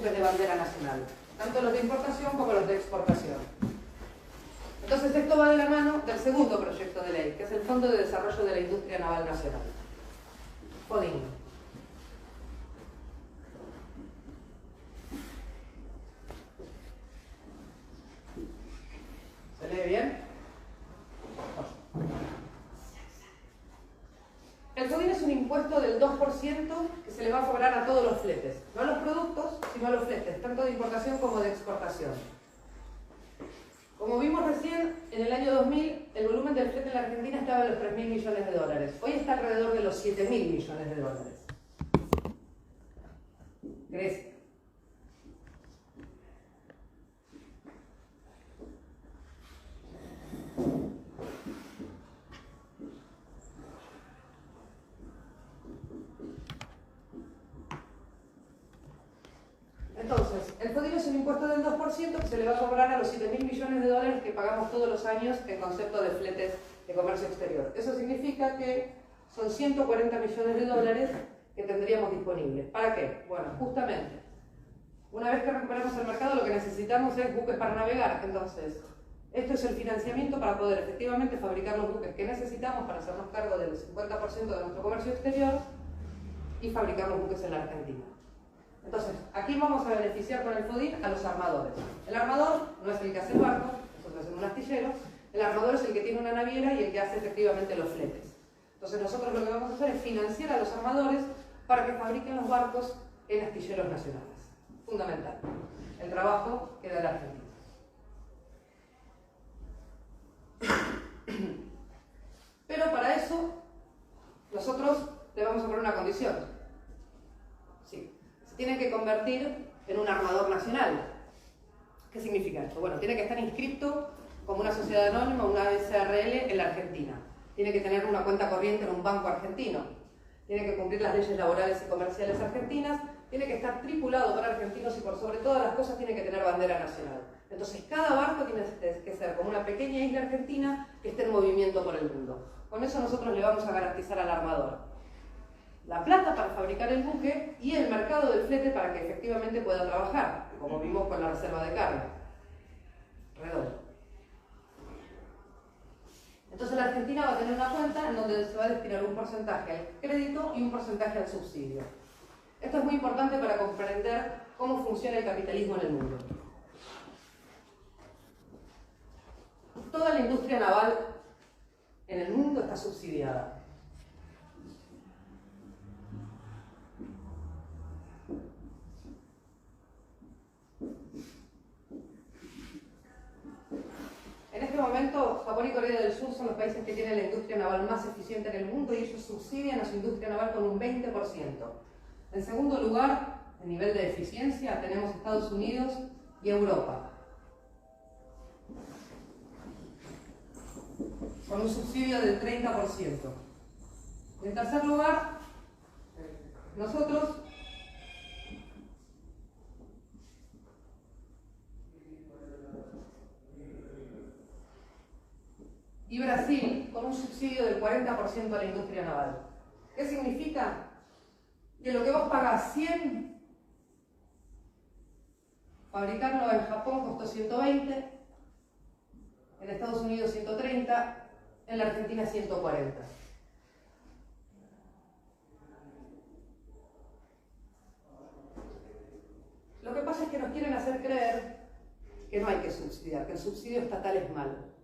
buques de bandera nacional, tanto los de importación como los de exportación. Entonces esto va de la mano del segundo proyecto de ley, que es el Fondo de Desarrollo de la Industria Naval Nacional, FODIN. ¿Se lee bien? El FODIN es un impuesto del 2% que se le va a cobrar a todos los fletes, no a los productos, sino a los fletes, tanto de importación como de exportación. Como vimos recién, en el año 2000, el volumen del flete en la Argentina estaba en los 3.000 millones de dólares. Hoy está alrededor de los 7.000 millones de dólares. Crece. Entonces, el FODIN es un impuesto del 2% que se le va a cobrar a los 7.000 millones de dólares que pagamos todos los años en concepto de fletes de comercio exterior. Eso significa que son 140 millones de dólares que tendríamos disponibles. ¿Para qué? Bueno, justamente, una vez que recuperemos el mercado, lo que necesitamos es buques para navegar. Entonces, esto es el financiamiento para poder efectivamente fabricar los buques que necesitamos para hacernos cargo del 50% de nuestro comercio exterior y fabricar los buques en la Argentina. Entonces, aquí vamos a beneficiar con el FODIN a los armadores. El armador no es el que hace el barco, nosotros hacemos un astillero. El armador es el que tiene una naviera y el que hace efectivamente los fletes. Entonces, nosotros lo que vamos a hacer es financiar a los armadores para que fabriquen los barcos en astilleros nacionales. Fundamental. El trabajo queda en la Argentina. Pero para eso, nosotros le vamos a poner una condición. Sí. Tienen que convertir en un armador nacional. ¿Qué significa esto? Bueno, tiene que estar inscrito como una sociedad anónima, una SRL en la Argentina. Tiene que tener una cuenta corriente en un banco argentino. Tiene que cumplir las leyes laborales y comerciales argentinas. Tiene que estar tripulado por argentinos y por sobre todas las cosas tiene que tener bandera nacional. Entonces cada barco tiene que ser como una pequeña isla argentina que esté en movimiento por el mundo. Con eso nosotros le vamos a garantizar al armador la plata para fabricar el buque y el mercado del flete para que efectivamente pueda trabajar, como vimos con la reserva de carga. Redondo. Entonces la Argentina va a tener una cuenta en donde se va a destinar un porcentaje al crédito y un porcentaje al subsidio. Esto es muy importante para comprender cómo funciona el capitalismo en el mundo. Toda la industria naval en el mundo está subsidiada. En este momento, Japón y Corea del Sur son los países que tienen la industria naval más eficiente en el mundo y ellos subsidian a su industria naval con un 20%. En segundo lugar, en nivel de eficiencia, tenemos Estados Unidos y Europa, con un subsidio del 30%. En tercer lugar, nosotros y Brasil con un subsidio del 40% a la industria naval. ¿Qué significa? Que lo que vos pagás 100, fabricarlo en Japón costó 120, en Estados Unidos 130, en la Argentina 140. Lo que pasa es que nos quieren hacer creer que no hay que subsidiar, que el subsidio estatal es malo.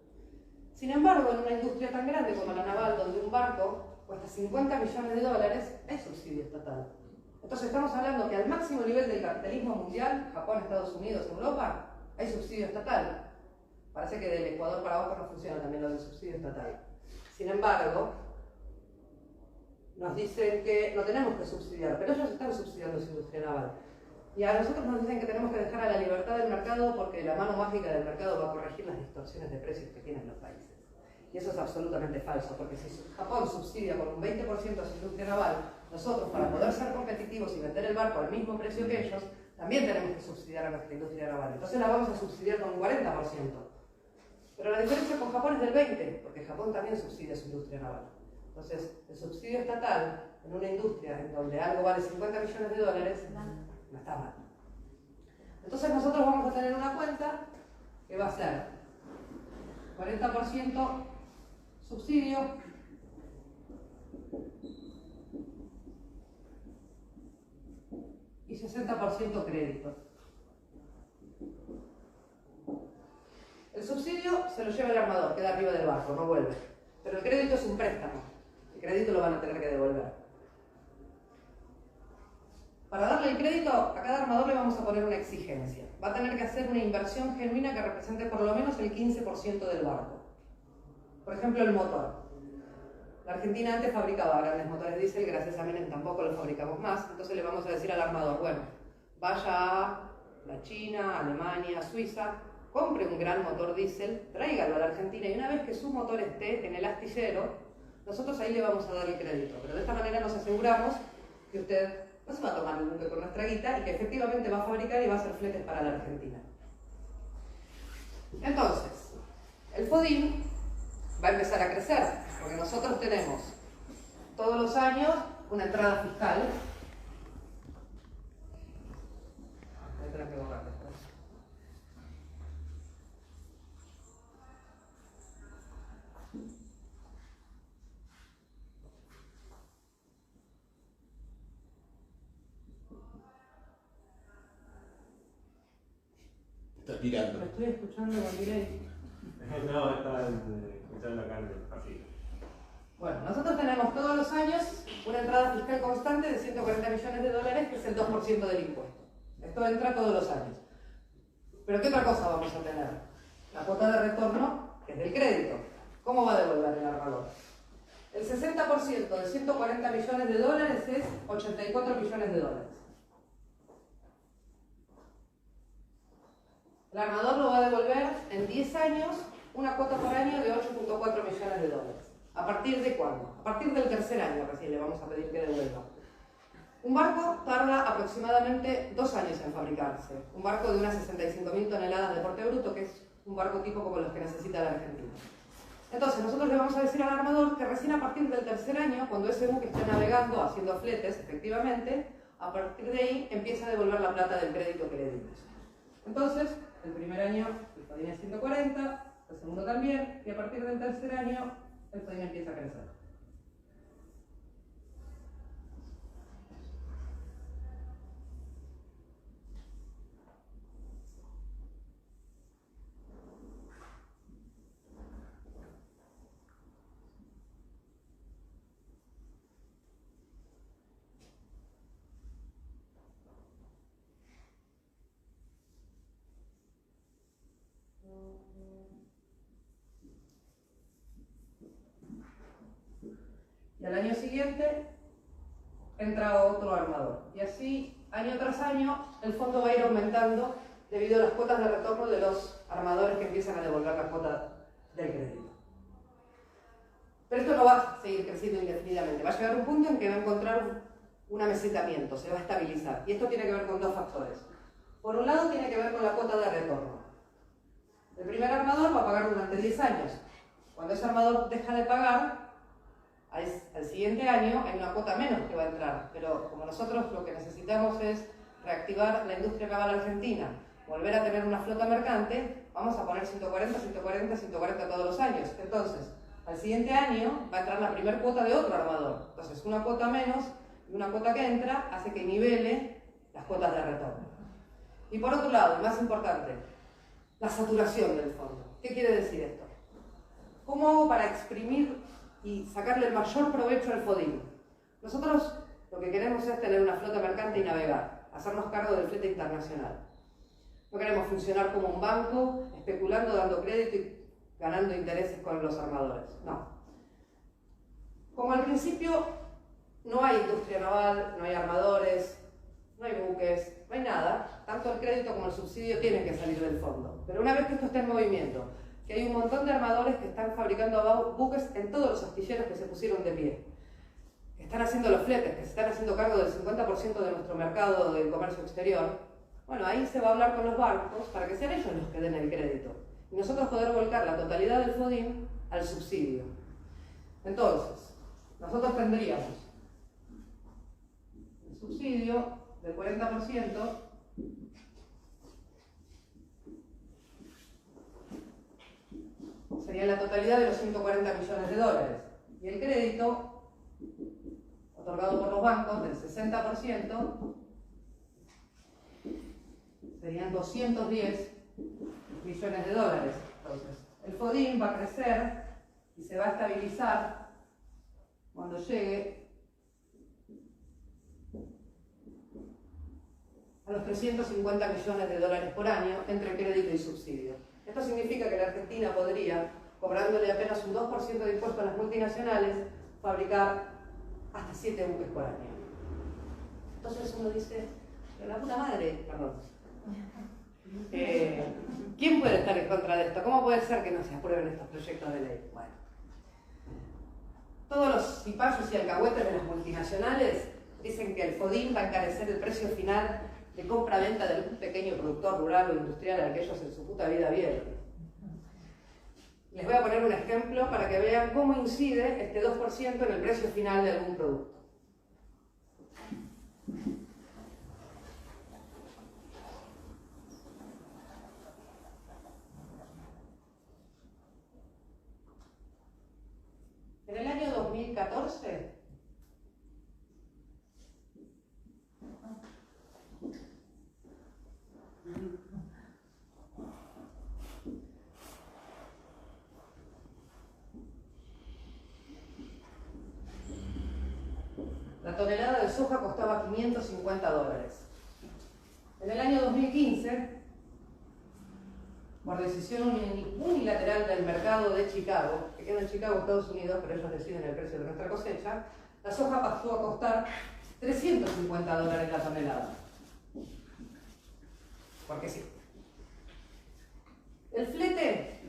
Sin embargo, en una industria tan grande como la naval, donde un barco cuesta 50 millones de dólares, hay subsidio estatal. Entonces estamos hablando que al máximo nivel del capitalismo mundial, Japón, Estados Unidos, Europa, hay subsidio estatal. Parece que del Ecuador para abajo no funciona también lo del subsidio estatal. Sin embargo, nos dicen que no tenemos que subsidiar, pero ellos están subsidiando su industria naval. Y a nosotros nos dicen que tenemos que dejar a la libertad del mercado porque la mano mágica del mercado va a corregir las distorsiones de precios que tienen los países. Y eso es absolutamente falso, porque si Japón subsidia con un 20% a su industria naval, nosotros para poder ser competitivos y vender el barco al mismo precio que ellos, también tenemos que subsidiar a nuestra industria naval. Entonces la vamos a subsidiar con un 40%. Pero la diferencia con Japón es del 20%, porque Japón también subsidia su industria naval. Entonces, el subsidio estatal en una industria en donde algo vale 50 millones de dólares, no está mal. va a ser 40% subsidio y 60% crédito. El subsidio se lo lleva el armador, queda arriba del barco, no vuelve. Pero el crédito es un préstamo. El crédito lo van a tener que devolver. Para darle el crédito, a cada armador le vamos a poner una exigencia. Va a tener que hacer una inversión genuina que represente por lo menos el 15% del barco. Por ejemplo, el motor. La Argentina antes fabricaba grandes motores diésel, gracias a Menem tampoco los fabricamos más. Entonces le vamos a decir al armador, bueno, vaya a la China, Alemania, Suiza, compre un gran motor diésel, tráigalo a la Argentina y una vez que su motor esté en el astillero, nosotros ahí le vamos a dar el crédito. Pero de esta manera nos aseguramos que usted no se va a tomar el buque con nuestra guita y que efectivamente va a fabricar y va a hacer fletes para la Argentina. Entonces, el FODIN va a empezar a crecer, porque nosotros tenemos todos los años una entrada fiscal. Voy a tener que borrar esto. Está tirando. Lo estoy escuchando con delay. No, está escuchando acá en el pasillo. Bueno, nosotros tenemos todos los años una entrada fiscal constante de 140 millones de dólares, que es el 2% del impuesto. Esto entra todos los años. Pero ¿qué otra cosa vamos a tener? La cuota de retorno, que es del crédito. ¿Cómo va a devolver el armador? El 60% de 140 millones de dólares es 84 millones de dólares. El armador lo va a devolver en 10 años, una cuota por año de 8.4 millones de dólares. ¿A partir de cuándo? A partir del tercer año recién le vamos a pedir que devuelva. Un barco tarda aproximadamente 2 años en fabricarse. Un barco de unas 65.000 toneladas de porte bruto, que es un barco tipo como los que necesita la Argentina. Entonces nosotros le vamos a decir al armador que recién a partir del tercer año, cuando ese buque esté navegando, haciendo fletes, efectivamente, a partir de ahí empieza a devolver la plata del crédito que le dimos. Entonces, el primer año el FODIN es 140, el segundo también, y a partir del tercer año el FODIN empieza a crecer. Y al año siguiente entra otro armador. Y así, año tras año, el fondo va a ir aumentando debido a las cuotas de retorno de los armadores que empiezan a devolver la cuota del crédito. Pero esto no va a seguir creciendo indefinidamente. Va a llegar un punto en que va a encontrar un amesetamiento, se va a estabilizar. Y esto tiene que ver con dos factores. Por un lado, tiene que ver con la cuota de retorno. El primer armador va a pagar durante 10 años. Cuando ese armador deja de pagar, al siguiente año hay una cuota menos que va a entrar, pero como nosotros lo que necesitamos es reactivar la industria naval argentina, volver a tener una flota mercante, vamos a poner 140, 140, 140 todos los años. Entonces, al siguiente año va a entrar la primera cuota de otro armador. Entonces, una cuota menos y una cuota que entra hace que nivele las cuotas de retorno. Y por otro lado, y más importante, la saturación del fondo. ¿Qué quiere decir esto? ¿Cómo hago para exprimir y sacarle el mayor provecho al FODIN? Nosotros lo que queremos es tener una flota mercante y navegar, hacernos cargo del flete internacional. No queremos funcionar como un banco, especulando, dando crédito y ganando intereses con los armadores. No. Como al principio no hay industria naval, no hay armadores, no hay buques, no hay nada, tanto el crédito como el subsidio tienen que salir del fondo. Pero una vez que esto esté en movimiento, que hay un montón de armadores que están fabricando buques en todos los astilleros que se pusieron de pie, que están haciendo los fletes, que se están haciendo cargo del 50% de nuestro mercado del comercio exterior, bueno, ahí se va a hablar con los bancos para que sean ellos los que den el crédito. Y nosotros poder volcar la totalidad del FODIN al subsidio. Entonces, nosotros tendríamos el subsidio del 40%, sería la totalidad de los 140 millones de dólares. Y el crédito otorgado por los bancos del 60% serían 210 millones de dólares. Entonces, el FODIM va a crecer y se va a estabilizar cuando llegue a los 350 millones de dólares por año entre crédito y subsidio. Esto significa que la Argentina podría, cobrándole apenas un 2% de impuesto a las multinacionales, fabricar hasta 7 buques por año. Entonces uno dice, pero la puta madre, perdón. ¿Quién puede estar en contra de esto? ¿Cómo puede ser que no se aprueben estos proyectos de ley? Bueno, todos los cipayos y alcahuetes de las multinacionales dicen que el FODIM va a encarecer el precio final de compra-venta de algún pequeño productor rural o industrial al que ellos en su puta vida vieron. Les voy a poner un ejemplo para que vean cómo incide este 2% en el precio final de algún producto. En el año 2014, la tonelada de soja costaba 550 dólares. En el año 2015, por decisión unilateral del mercado de Chicago, que queda en Chicago, Estados Unidos, pero ellos deciden el precio de nuestra cosecha, la soja pasó a costar 350 dólares la tonelada. Porque sí. El flete,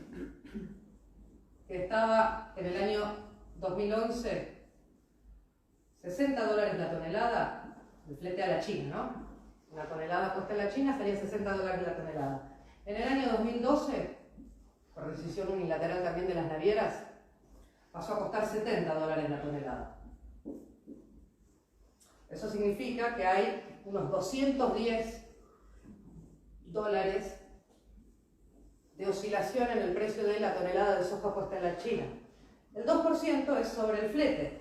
que estaba en el año 2011, 60 dólares la tonelada, el flete a la China, ¿no? Una tonelada puesta en la China salía 60 dólares la tonelada. En el año 2012, por decisión unilateral también de las navieras, pasó a costar 70 dólares la tonelada. Eso significa que hay unos 210 dólares de oscilación en el precio de la tonelada de soja puesta en la China. El 2% es sobre el flete.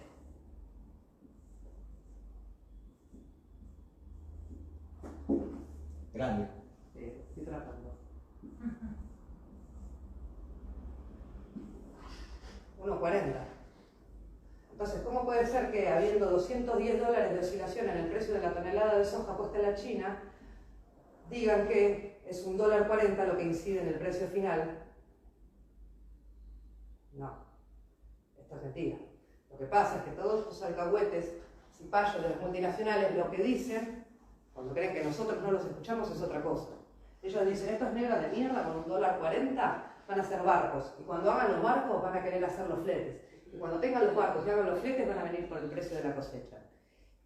Grande. Estoy tratando. 1,40. Entonces, ¿cómo puede ser que habiendo 210 dólares de oscilación en el precio de la tonelada de soja puesta en la China, digan que es $1.40 lo que incide en el precio final? No, esto es mentira. Lo que pasa es que todos estos alcahuetes, cipayos de las multinacionales, lo que dicen, cuando creen que nosotros no los escuchamos, es otra cosa. Ellos dicen, estos negros de mierda con $1.40 van a hacer barcos, y cuando hagan los barcos van a querer hacer los fletes, y cuando tengan los barcos y hagan los fletes van a venir por el precio de la cosecha.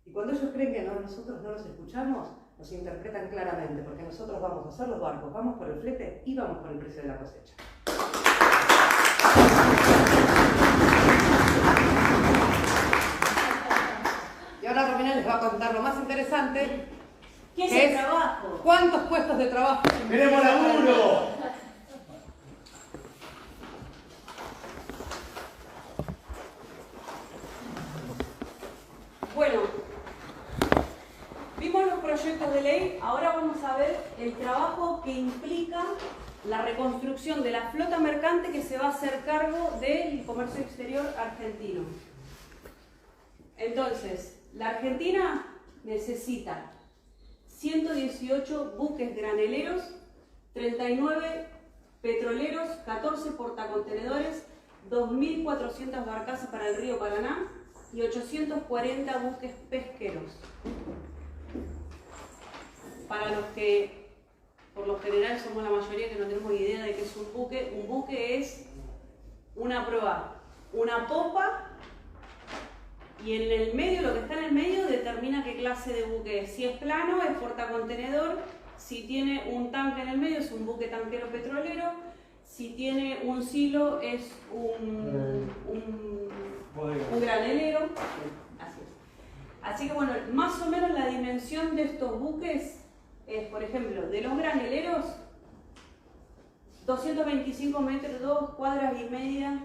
Y cuando ellos creen que nosotros no los escuchamos, nos interpretan claramente, porque nosotros vamos a hacer los barcos, vamos por el flete y vamos por el precio de la cosecha. Y ahora Romina les va a contar lo más interesante. ¿Qué es el trabajo? ¿Cuántos puestos de trabajo? ¡Queremos laburo! Bueno, vimos los proyectos de ley, ahora vamos a ver el trabajo que implica la reconstrucción de la flota mercante que se va a hacer cargo del comercio exterior argentino. Entonces, la Argentina necesita 118 buques graneleros, 39 petroleros, 14 portacontenedores, 2.400 barcazas para el río Paraná y 840 buques pesqueros. Para los que, por lo general, somos la mayoría que no tenemos idea de qué es un buque es una proa, una popa, y en el medio, lo que está en el medio, determina qué clase de buque es. Si es plano, es portacontenedor. Si tiene un tanque en el medio, es un buque tanquero petrolero. Si tiene un silo, es un granelero. Así es. Así que bueno, más o menos la dimensión de estos buques es, por ejemplo, de los graneleros, 225 metros, 2 cuadras y media,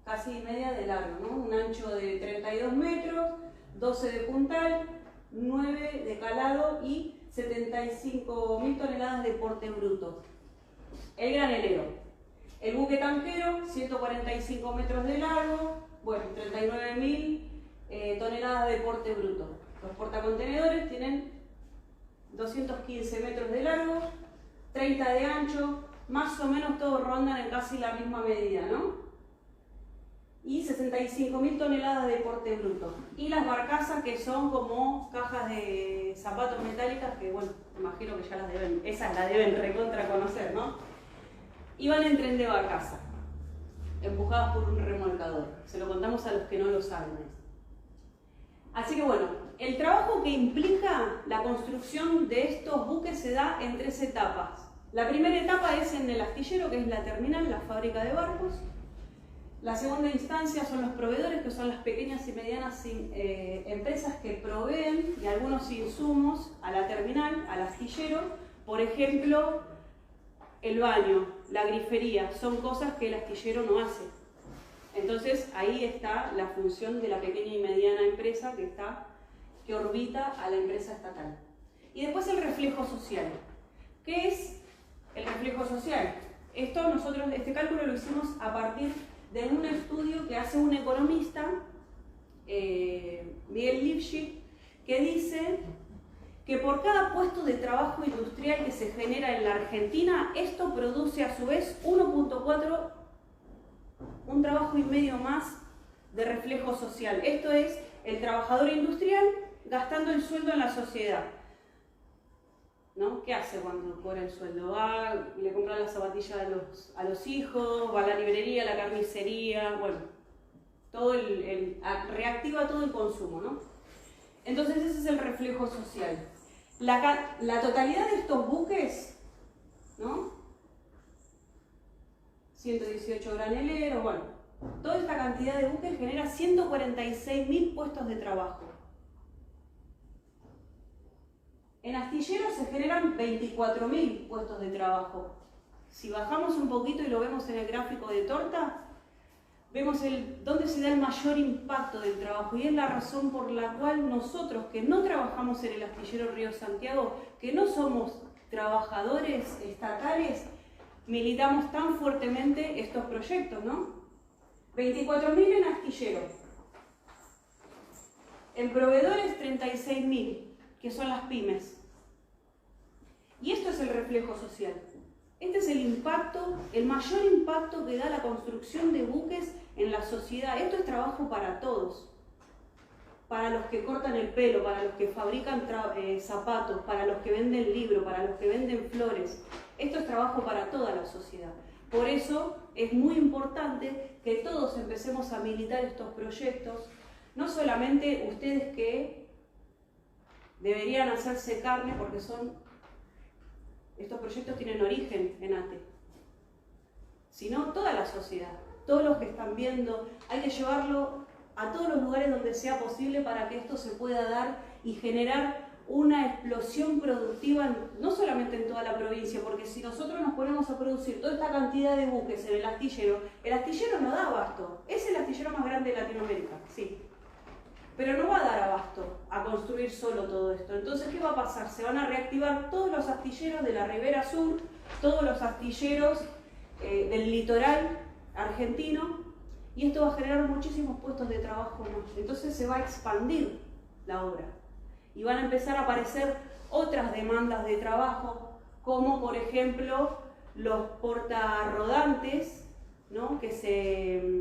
casi media de largo, ¿no? Un ancho de 32 metros, 12 de puntal, 9 de calado y 75.000 toneladas de porte bruto. El granelero. El buque tanquero, 145 metros de largo, bueno, 39.000 toneladas de porte bruto. Los portacontenedores tienen 215 metros de largo, 30 de ancho, más o menos todos rondan en casi la misma medida, ¿no? Y 65.000 toneladas de porte bruto. Y las barcazas, que son como cajas de zapatos metálicas, que bueno, imagino que ya las deben, esas las deben recontra conocer, ¿no? Y van en tren de barcaza, empujadas por un remolcador. Se lo contamos a los que no lo saben. Así que bueno, el trabajo que implica la construcción de estos buques se da en 3 etapas. La primera etapa es en el astillero, que es la terminal, la fábrica de barcos. La segunda instancia son los proveedores, que son las pequeñas y medianas empresas que proveen de algunos insumos a la terminal, al astillero. Por ejemplo, el baño, la grifería, son cosas que el astillero no hace. Entonces ahí está la función de la pequeña y mediana empresa que orbita a la empresa estatal. Y después el reflejo social. ¿Qué es el reflejo social? Este cálculo lo hicimos a partir de un estudio que hace un economista, Miguel Lipschitz, que dice que por cada puesto de trabajo industrial que se genera en la Argentina, esto produce a su vez 1.4, un trabajo y medio más de reflejo social. Esto es el trabajador industrial gastando el sueldo en la sociedad, ¿no? ¿Qué hace cuando cobra el sueldo? Va y le compra las zapatillas a los hijos, va a la librería, a la carnicería, bueno, reactiva todo el consumo, ¿no? Entonces ese es el reflejo social. La totalidad de estos buques, ¿no? 118 graneleros, bueno, toda esta cantidad de buques genera 146.000 puestos de trabajo. En astilleros se generan 24.000 puestos de trabajo. Si bajamos un poquito y lo vemos en el gráfico de torta, vemos dónde se da el mayor impacto del trabajo, y es la razón por la cual nosotros, que no trabajamos en el astillero Río Santiago, que no somos trabajadores estatales, militamos tan fuertemente estos proyectos, ¿no? 24.000 en astillero. En proveedores, 36.000, que son las pymes. Y esto es el reflejo social. Este es el impacto, el mayor impacto que da la construcción de buques en la sociedad. Esto es trabajo para todos. Para los que cortan el pelo, para los que fabrican zapatos, para los que venden libros, para los que venden flores. Esto es trabajo para toda la sociedad. Por eso es muy importante que todos empecemos a militar estos proyectos. No solamente ustedes que deberían hacerse carne, porque estos proyectos tienen origen en ATE, sino toda la sociedad, todos los que están viendo. Hay que llevarlo a todos los lugares donde sea posible para que esto se pueda dar y generar una explosión productiva, no solamente en toda la provincia, porque si nosotros nos ponemos a producir toda esta cantidad de buques en el astillero no da abasto. Es el astillero más grande de Latinoamérica, sí, pero no va a dar abasto a construir solo todo esto. Entonces, ¿qué va a pasar? Se van a reactivar todos los astilleros de la Ribera Sur, todos los astilleros del litoral argentino, y esto va a generar muchísimos puestos de trabajo más. Entonces se va a expandir la obra y van a empezar a aparecer otras demandas de trabajo, como por ejemplo los portarrodantes, ¿no? que se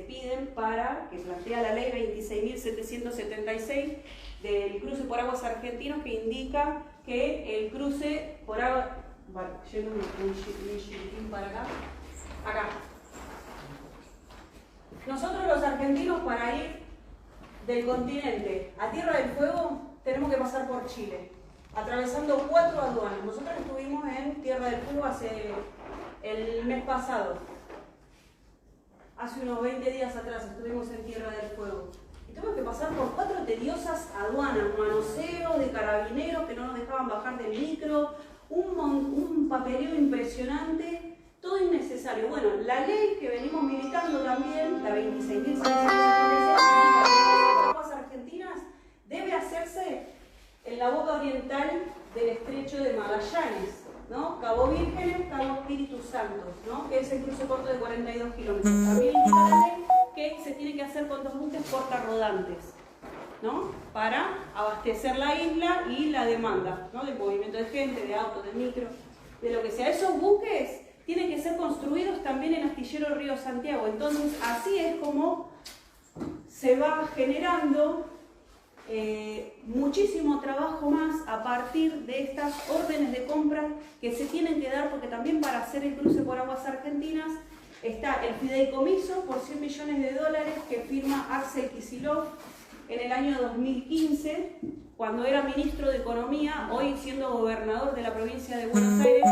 piden que plantea la ley 26.776 del cruce por aguas argentinos, que indica que el cruce por agua, bueno, llevo un chiquitín para acá, nosotros los argentinos, para ir del continente a Tierra del Fuego, tenemos que pasar por Chile, atravesando 4 aduanas. Nosotros estuvimos en Tierra del Fuego el mes pasado. Hace unos 20 días atrás estuvimos en Tierra del Fuego. Y tuvimos que pasar por 4 tediosas aduanas, manoseo de carabineros que no nos dejaban bajar del micro, un papeleo impresionante, todo innecesario. Bueno, la ley que venimos militando también, la 26.676, aguas argentinas, debe hacerse en la boca oriental del estrecho de Magallanes, ¿no? Cabo Vírgenes, Cabo Espíritu Santo, ¿no? Que es el cruce corto de 42 kilómetros. También indica la ley que se tiene que hacer con 2 buques portarrodantes, ¿no? Para abastecer la isla y la demanda, ¿no? Del movimiento de gente, de autos, de micro, de lo que sea. Esos buques tienen que ser construidos también en Astillero Río Santiago. Entonces, así es como se va generando muchísimo trabajo más a partir de estas órdenes de compra que se tienen que dar, porque también para hacer el cruce por aguas argentinas está el fideicomiso por $100 millones que firma Axel Kicillof en el año 2015, cuando era ministro de Economía, hoy siendo gobernador de la provincia de Buenos Aires.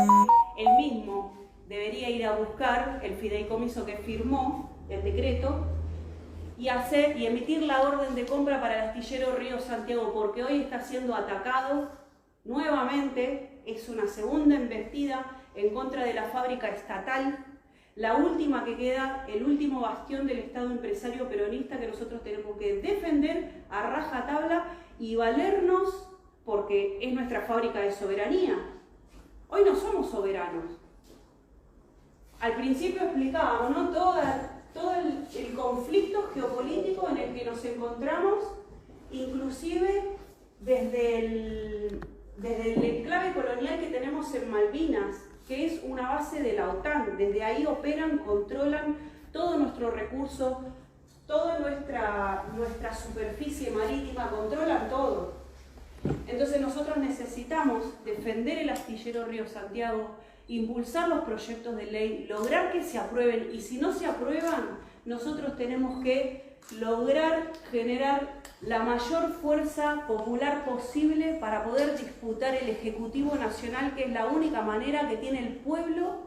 Él mismo debería ir a buscar el fideicomiso que firmó, el decreto, y emitir la orden de compra para el astillero Río Santiago, porque hoy está siendo atacado nuevamente. Es una segunda embestida en contra de la fábrica estatal, la última que queda, el último bastión del Estado empresario peronista que nosotros tenemos que defender a rajatabla y valernos, porque es nuestra fábrica de soberanía. Hoy no somos soberanos. Al principio explicábamos, ¿no? todo el conflicto geopolítico en el que nos encontramos, inclusive desde el enclave colonial que tenemos en Malvinas, que es una base de la OTAN. Desde ahí operan, controlan todo nuestro recurso, toda nuestra superficie marítima, controlan todo. Entonces nosotros necesitamos defender el astillero Río Santiago, impulsar los proyectos de ley, lograr que se aprueben, y si no se aprueban, nosotros tenemos que lograr generar la mayor fuerza popular posible para poder disputar el Ejecutivo Nacional, que es la única manera que tiene el pueblo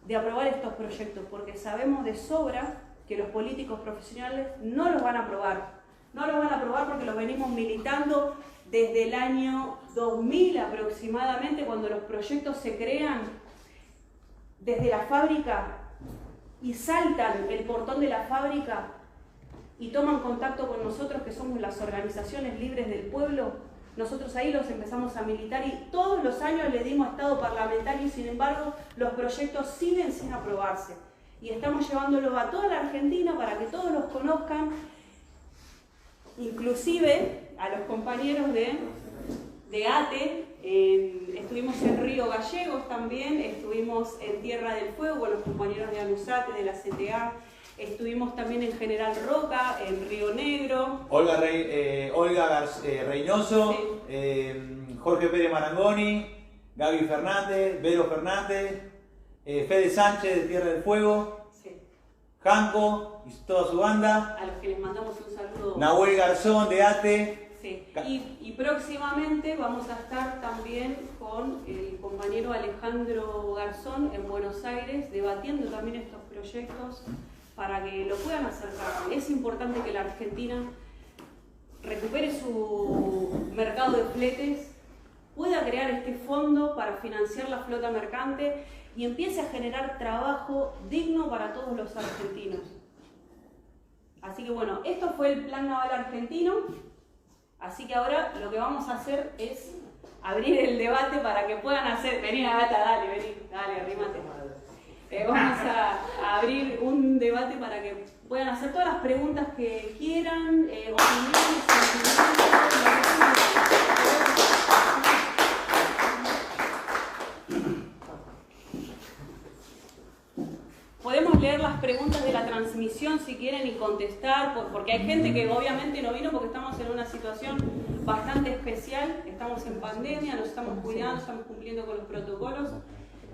de aprobar estos proyectos, porque sabemos de sobra que los políticos profesionales no los van a aprobar. No los van a aprobar porque los venimos militando desde el año 2000 aproximadamente, cuando los proyectos se crean desde la fábrica y saltan el portón de la fábrica y toman contacto con nosotros, que somos las organizaciones libres del pueblo. Nosotros ahí los empezamos a militar y todos los años le dimos estado parlamentario, y sin embargo los proyectos siguen sin aprobarse. Y estamos llevándolos a toda la Argentina para que todos los conozcan, inclusive a los compañeros de ATE. Estuvimos en Río Gallegos también, estuvimos en Tierra del Fuego con los compañeros de ANUSATE, de la CTA, estuvimos también en General Roca, en Río Negro. Olga Reynoso, sí. Jorge Pérez Marangoni, Gaby Fernández, Vero Fernández, Fede Sánchez de Tierra del Fuego, sí. Janco y toda su banda. A los que les mandamos un saludo. Nahuel Garzón de ATE. Sí. Y próximamente vamos a estar también con el compañero Alejandro Garzón en Buenos Aires, debatiendo también estos proyectos para que lo puedan acercar. Es importante que la Argentina recupere su mercado de fletes, pueda crear este fondo para financiar la flota mercante y empiece a generar trabajo digno para todos los argentinos. Así que bueno, esto fue el Plan Naval Argentino. Así que ahora lo que vamos a hacer es abrir el debate para que puedan hacer... Vení, Agata, dale, arrímate. Vamos a abrir un debate para que puedan hacer todas las preguntas que quieran, opiniones, podemos leer las preguntas de la transmisión si quieren y contestar, porque hay gente que obviamente no vino porque estamos en una situación bastante especial, estamos en pandemia, nos estamos cuidando, estamos cumpliendo con los protocolos,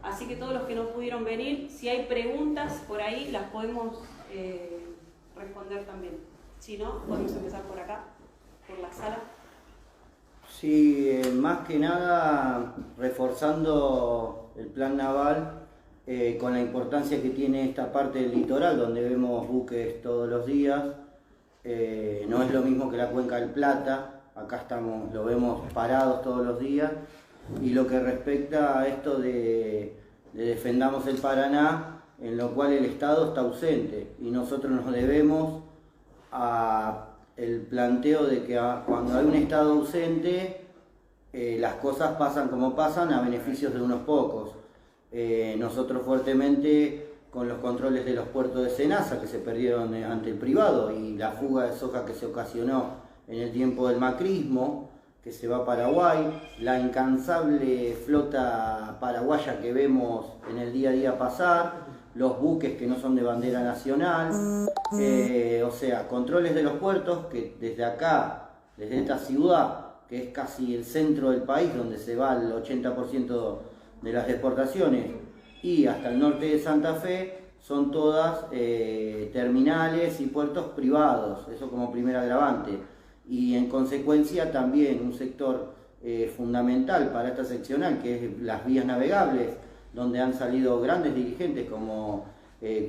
así que todos los que no pudieron venir, si hay preguntas por ahí las podemos responder también. Si no, podemos empezar por acá, por la sala. Sí, más que nada reforzando el plan naval, con la importancia que tiene esta parte del litoral, donde vemos buques todos los días. No es lo mismo que la Cuenca del Plata, acá lo vemos parados todos los días. Y lo que respecta a esto de defendamos el Paraná, en lo cual el Estado está ausente y nosotros nos debemos a el planteo de que cuando hay un Estado ausente, las cosas pasan como pasan a beneficios de unos pocos. Nosotros fuertemente con los controles de los puertos de Senasa que se perdieron ante el privado y la fuga de soja que se ocasionó en el tiempo del macrismo, que se va a Paraguay, la incansable flota paraguaya que vemos en el día a día pasar, los buques que no son de bandera nacional, o sea, controles de los puertos que desde acá, desde esta ciudad, que es casi el centro del país, donde se va el 80% de las exportaciones, y hasta el norte de Santa Fe, son todas terminales y puertos privados, eso como primer agravante. Y en consecuencia también un sector fundamental para esta seccional, que es las vías navegables, donde han salido grandes dirigentes como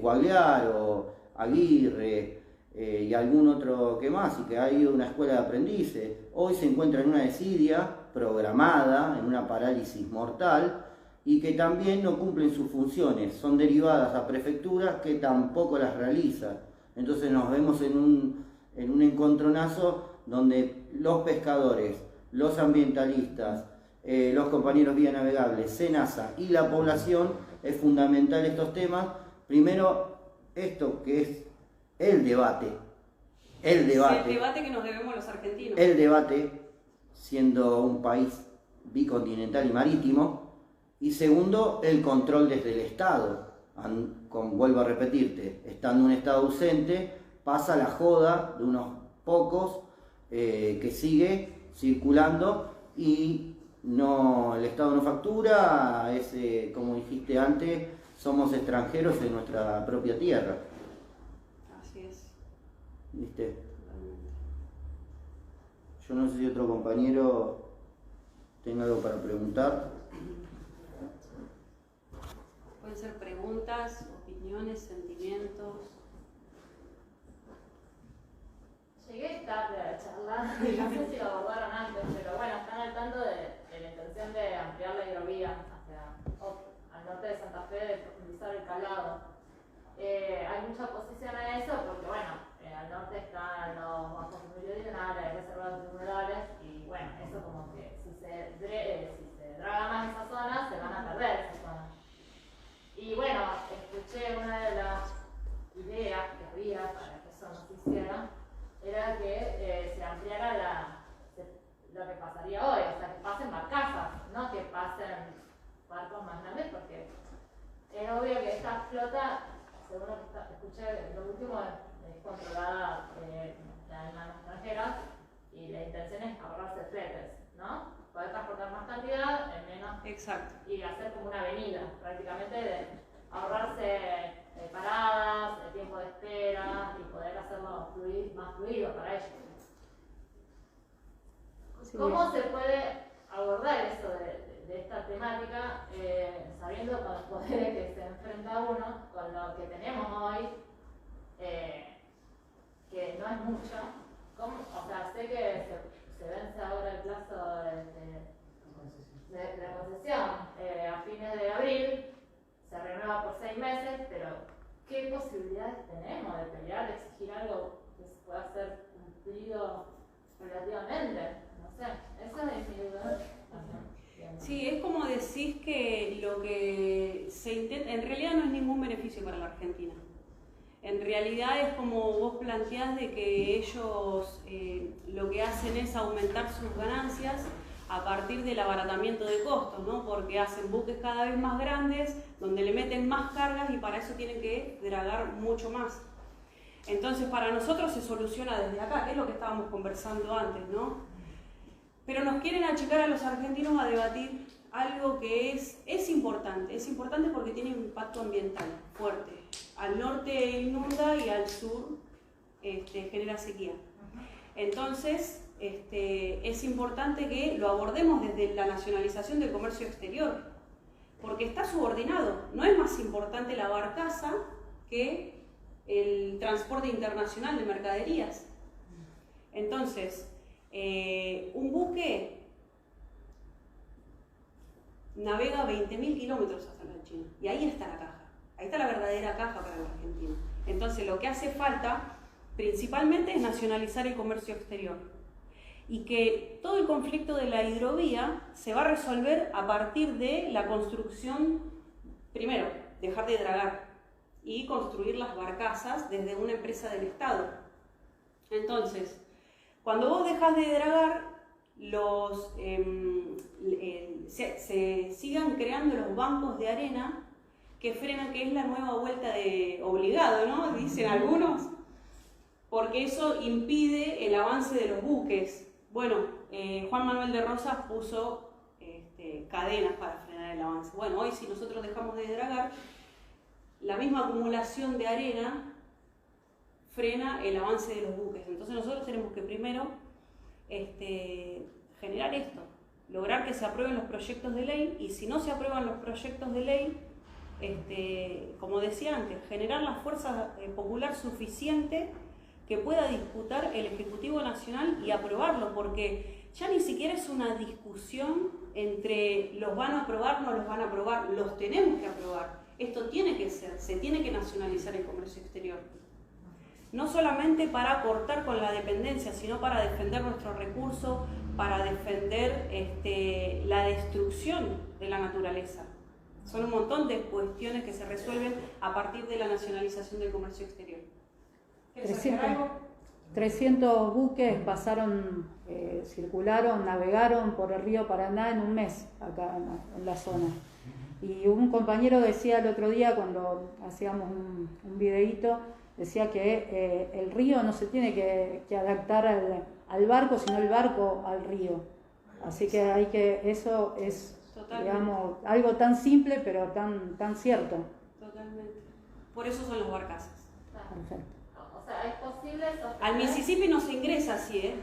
Cuagliaro, Aguirre y algún otro que más, y que ha ido a una escuela de aprendices. Hoy se encuentra en una desidia programada, en una parálisis mortal, y que también no cumplen sus funciones, son derivadas a prefecturas que tampoco las realizan. Entonces nos vemos en un encontronazo donde los pescadores, los ambientalistas, los compañeros vía navegables, Senasa y la población, es fundamental estos temas. Primero, esto que es el debate el debate que nos debemos los argentinos. El debate, siendo un país bicontinental y marítimo. Y segundo, el control desde el Estado. Vuelvo a repetirte, estando un Estado ausente, pasa la joda de unos pocos que sigue circulando y el Estado no factura, como dijiste antes, somos extranjeros en nuestra propia tierra. Así es. ¿Viste? Yo no sé si otro compañero tenga algo para preguntar. Pueden ser preguntas, opiniones, sentimientos. Llegué tarde a la charla, no sé si lo abordaron antes, pero bueno, están al tanto de la intención de ampliar la hidrovía al norte de Santa Fe, de profundizar el calado. Hay mucha oposición a eso porque, bueno, al norte están los bajos meridionales, reservas humedales, y bueno, eso como que si se draga más esa zona, se van a perder esas zonas. Y bueno, escuché una de las ideas que había para que eso no se hiciera, era que se ampliara lo que pasaría hoy, o sea, que pasen barcazas, no que pasen barcos más grandes, porque es obvio que esta flota, según lo que escuché, lo último es controlada en manos extranjeras, y la intención es ahorrarse fletes, ¿no? Poder transportar más cantidad en menos. Exacto. Y hacer como una avenida, prácticamente, de ahorrarse paradas, el tiempo de espera, y poder hacerlo más fluido para ellos. Sí, ¿Cómo se puede abordar eso de esta temática, sabiendo con los poderes que se enfrenta uno, con lo que tenemos hoy, que no es mucho? O sea, sé que se vence ahora el plazo de concesión a fines de abril, se renueva por 6 meses, pero ¿qué posibilidades tenemos de pelear, de exigir algo que se pueda ser cumplido relativamente? No sé, esa es mi duda. Sí, es como decís que lo que se intenta, en realidad no es ningún beneficio para la Argentina. En realidad es como vos planteás de que ellos lo que hacen es aumentar sus ganancias a partir del abaratamiento de costos, ¿no? Porque hacen buques cada vez más grandes, donde le meten más cargas y para eso tienen que dragar mucho más. Entonces para nosotros se soluciona desde acá, que es lo que estábamos conversando antes, ¿no? Pero nos quieren achicar a los argentinos a debatir algo que es importante porque tiene un impacto ambiental fuerte. Al norte inunda y al sur genera sequía. Entonces, es importante que lo abordemos desde la nacionalización del comercio exterior, porque está subordinado. No es más importante la barcaza que el transporte internacional de mercaderías. Entonces, un buque navega 20.000 kilómetros hasta la China. Y ahí está la caja. Ahí está la verdadera caja para la Argentina. Entonces lo que hace falta principalmente es nacionalizar el comercio exterior. Y que todo el conflicto de la hidrovía se va a resolver a partir de la construcción, primero, dejar de dragar y construir las barcazas desde una empresa del Estado. Entonces, cuando vos dejas de dragar, se sigan creando los bancos de arena que frenan, que es la nueva vuelta de obligado, ¿no? Dicen algunos, porque eso impide el avance de los buques. Bueno, Juan Manuel de Rosas puso cadenas para frenar el avance. Bueno, hoy si nosotros dejamos de dragar, la misma acumulación de arena frena el avance de los buques. Entonces nosotros tenemos que primero generar esto, lograr que se aprueben los proyectos de ley, y si no se aprueban los proyectos de ley, como decía antes, generar la fuerza popular suficiente que pueda disputar el Ejecutivo Nacional y aprobarlo, porque ya ni siquiera es una discusión entre los van a aprobar, no los van a aprobar, los tenemos que aprobar. Esto tiene que ser, se tiene que nacionalizar el comercio exterior. No solamente para cortar con la dependencia, sino para defender nuestros recursos, para defender la destrucción de la naturaleza. Son un montón de cuestiones que se resuelven a partir de la nacionalización del comercio exterior. 300 buques pasaron, circularon, navegaron por el río Paraná en un mes acá en la zona. Y un compañero decía el otro día, cuando hacíamos un videíto, decía que el río no se tiene que adaptar al barco, sino el barco al río. Así que eso es, digamos, algo tan simple pero tan cierto. Totalmente. Por eso son los barcazas. Perfecto. O sea, es posible sostener... Al Mississippi no se ingresa así, ¿eh?